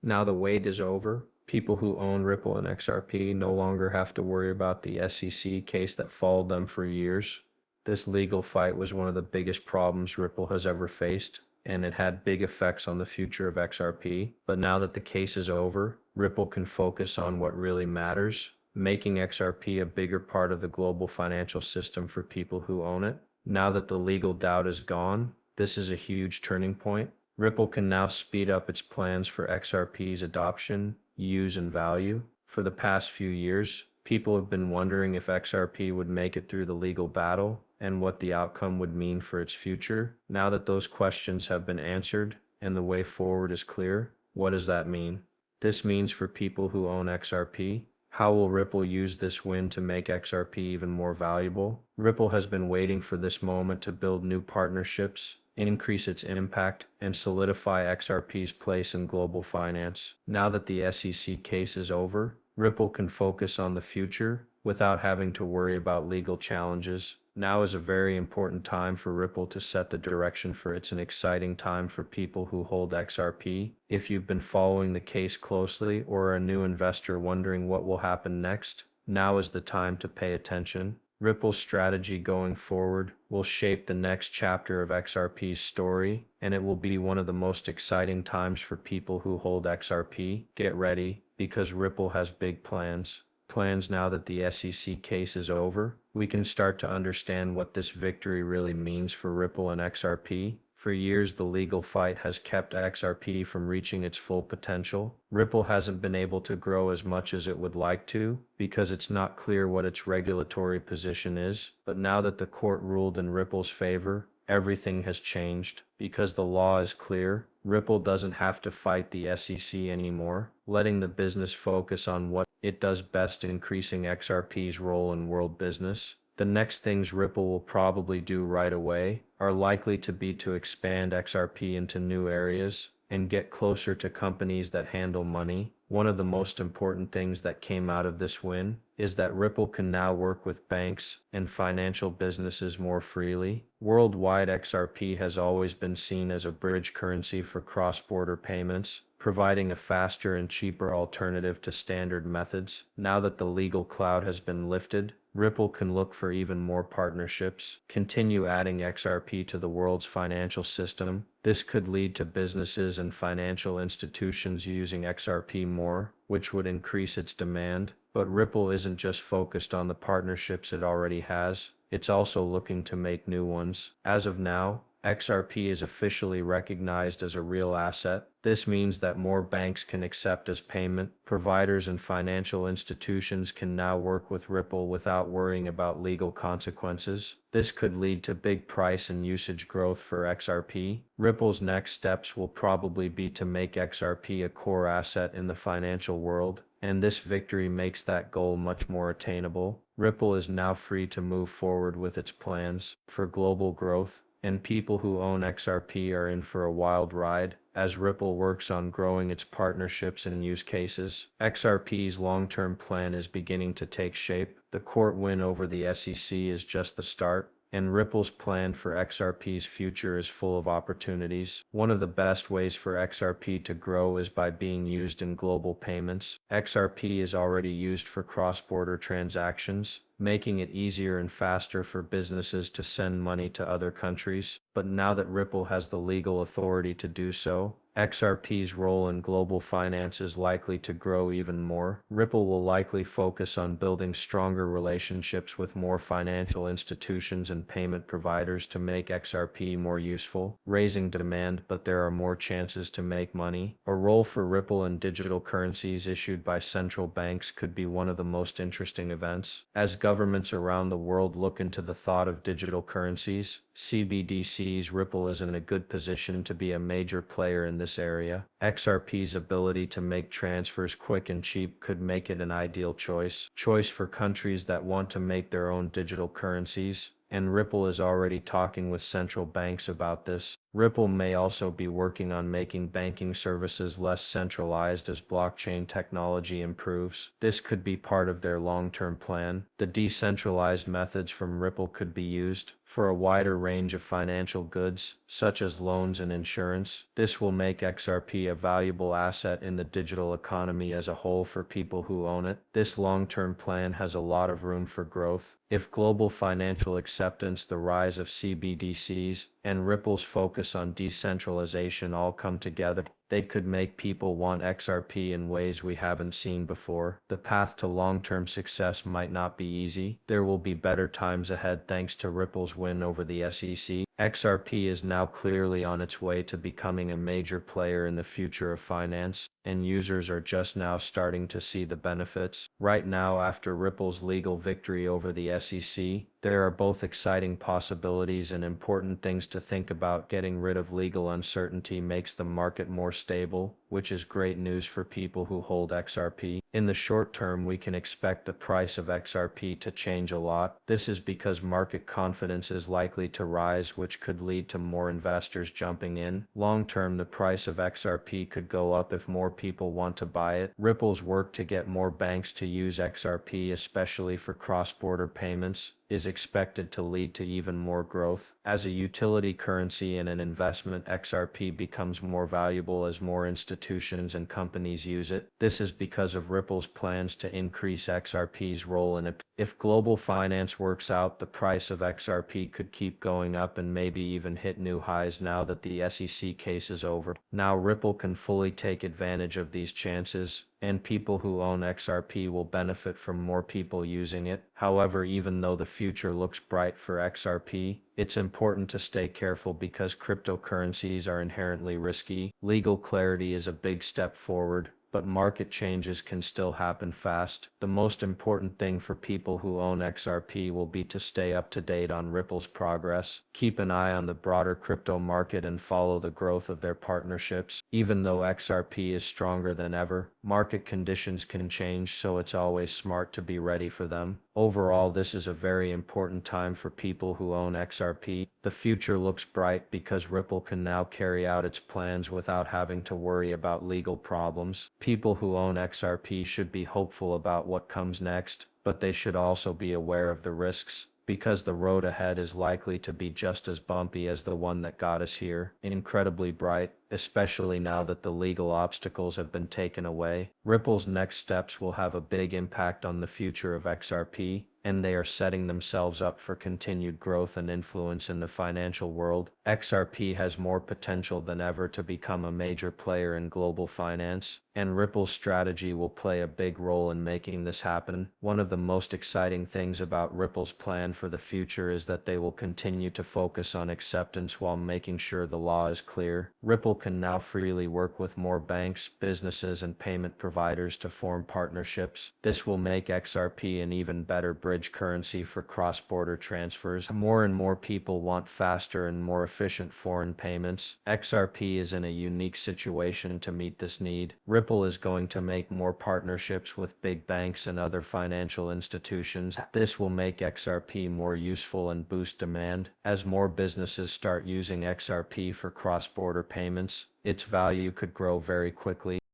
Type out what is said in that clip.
Now the wait is over. People who own Ripple and XRP no longer have to worry about the SEC case that followed them for years. This legal fight was one of the biggest problems Ripple has ever faced, and it had big effects on the future of XRP. But now that the case is over, Ripple can focus on what really matters, making XRP a bigger part of the global financial system for people who own it. Now that the legal doubt is gone, this is a huge turning point. Ripple can now speed up its plans for XRP's adoption, use, and value. For the past few years, people have been wondering if XRP would make it through the legal battle and what the outcome would mean for its future. Now that those questions have been answered and the way forward is clear, what does that mean? This means for people who own XRP, how will Ripple use this win to make XRP even more valuable? Ripple has been waiting for this moment to build new partnerships, increase its impact, and solidify XRP's place in global finance. Now that the SEC case is over, Ripple can focus on the future without having to worry about legal challenges. Now is a very important time for Ripple to set the direction for it's an exciting time for people who hold XRP. If you've been following the case closely or are a new investor wondering what will happen next, now is the time to pay attention. Ripple's strategy going forward will shape the next chapter of XRP's story, and it will be one of the most exciting times for people who hold XRP. Get ready, because Ripple has big plans. Plans now that the SEC case is over, we can start to understand what this victory really means for Ripple and XRP. For years, the legal fight has kept XRP from reaching its full potential. Ripple hasn't been able to grow as much as it would like to because it's not clear what its regulatory position is. But now that the court ruled in Ripple's favor, everything has changed. Because the law is clear, Ripple doesn't have to fight the SEC anymore, letting the business focus on what it does best, increasing XRP's role in world business. The next things Ripple will probably do right away are likely to be to expand XRP into new areas and get closer to companies that handle money. One of the most important things that came out of this win is that Ripple can now work with banks and financial businesses more freely. Worldwide, XRP has always been seen as a bridge currency for cross-border payments, providing a faster and cheaper alternative to standard methods. Now that the legal cloud has been lifted, Ripple can look for even more partnerships, continue adding XRP to the world's financial system. This could lead to businesses and financial institutions using XRP more, which would increase its demand. But Ripple isn't just focused on the partnerships it already has, it's also looking to make new ones. As of now, XRP is officially recognized as a real asset. This means that more banks can accept as payment providers and financial institutions can now work with Ripple without worrying about legal consequences. This could lead to big price and usage growth for XRP. Ripple's next steps will probably be to make XRP a core asset in the financial world, and this victory makes that goal much more attainable. Ripple is now free to move forward with its plans for global growth, and people who own XRP are in for a wild ride as Ripple works on growing its partnerships and use cases. XRP's long-term plan is beginning to take shape. The court win over the SEC is just the start, and Ripple's plan for XRP's future is full of opportunities. One of the best ways for XRP to grow is by being used in global payments. XRP is already used for cross-border transactions, making it easier and faster for businesses to send money to other countries. But now that Ripple has the legal authority to do so, XRP's role in global finance is likely to grow even more. Ripple will likely focus on building stronger relationships with more financial institutions and payment providers to make XRP more useful, raising demand, but there are more chances to make money. A role for Ripple in digital currencies issued by central banks could be one of the most interesting events. As governments around the world look into the thought of digital currencies, CBDCs, Ripple is in a good position to be a major player in this area. XRP's ability to make transfers quick and cheap could make it an ideal choice for countries that want to make their own digital currencies, and Ripple is already talking with central banks about this. Ripple may also be working on making banking services less centralized as blockchain technology improves. This could be part of their long-term plan. The decentralized methods from Ripple could be used for a wider range of financial goods, such as loans and insurance. This will make XRP a valuable asset in the digital economy as a whole for people who own it. This long-term plan has a lot of room for growth. If global financial acceptance, the rise of CBDCs, and Ripple's focus on decentralization all come together, they could make people want XRP in ways we haven't seen before. The path to long-term success might not be easy. There will be better times ahead thanks to Ripple's win over the SEC. XRP is now clearly on its way to becoming a major player in the future of finance, and users are just now starting to see the benefits. Right now, after Ripple's legal victory over the SEC, there are both exciting possibilities and important things to think about. Getting rid of legal uncertainty makes the market more stable, which is great news for people who hold XRP. In the short term, we can expect the price of XRP to change a lot. This is because market confidence is likely to rise, which could lead to more investors jumping in. Long term, the price of XRP could go up if more people want to buy it. Ripple's work to get more banks to use XRP, especially for cross-border payments, is expected to lead to even more growth. As a utility currency and an investment, XRP becomes more valuable as more institutions and companies use it. This is because of Ripple's plans to increase XRP's role in it. If global finance works out, the price of XRP could keep going up and maybe even hit new highs now that the SEC case is over. Now Ripple can fully take advantage of these chances, and people who own XRP will benefit from more people using it. However, even though the future looks bright for XRP, it's important to stay careful because cryptocurrencies are inherently risky. Legal clarity is a big step forward, but market changes can still happen fast. The most important thing for people who own XRP will be to stay up to date on Ripple's progress, keep an eye on the broader crypto market, and follow the growth of their partnerships. Even though XRP is stronger than ever, market conditions can change, so it's always smart to be ready for them. Overall, this is a very important time for people who own XRP. The future looks bright because Ripple can now carry out its plans without having to worry about legal problems. People who own XRP should be hopeful about what comes next, but they should also be aware of the risks, because the road ahead is likely to be just as bumpy as the one that got us here. Incredibly bright, especially now that the legal obstacles have been taken away. Ripple's next steps will have a big impact on the future of XRP, and they are setting themselves up for continued growth and influence in the financial world. XRP has more potential than ever to become a major player in global finance, and Ripple's strategy will play a big role in making this happen. One of the most exciting things about Ripple's plan for the future is that they will continue to focus on acceptance while making sure the law is clear. Ripple can now freely work with more banks, businesses, and payment providers to form partnerships. This will make XRP an even better bridge currency for cross-border transfers. More and more people want faster and more efficient foreign payments. XRP is in a unique situation to meet this need. Ripple is going to make more partnerships with big banks and other financial institutions. This will make XRP more useful and boost demand. As more businesses start using XRP for cross-border payments, its value could grow very quickly.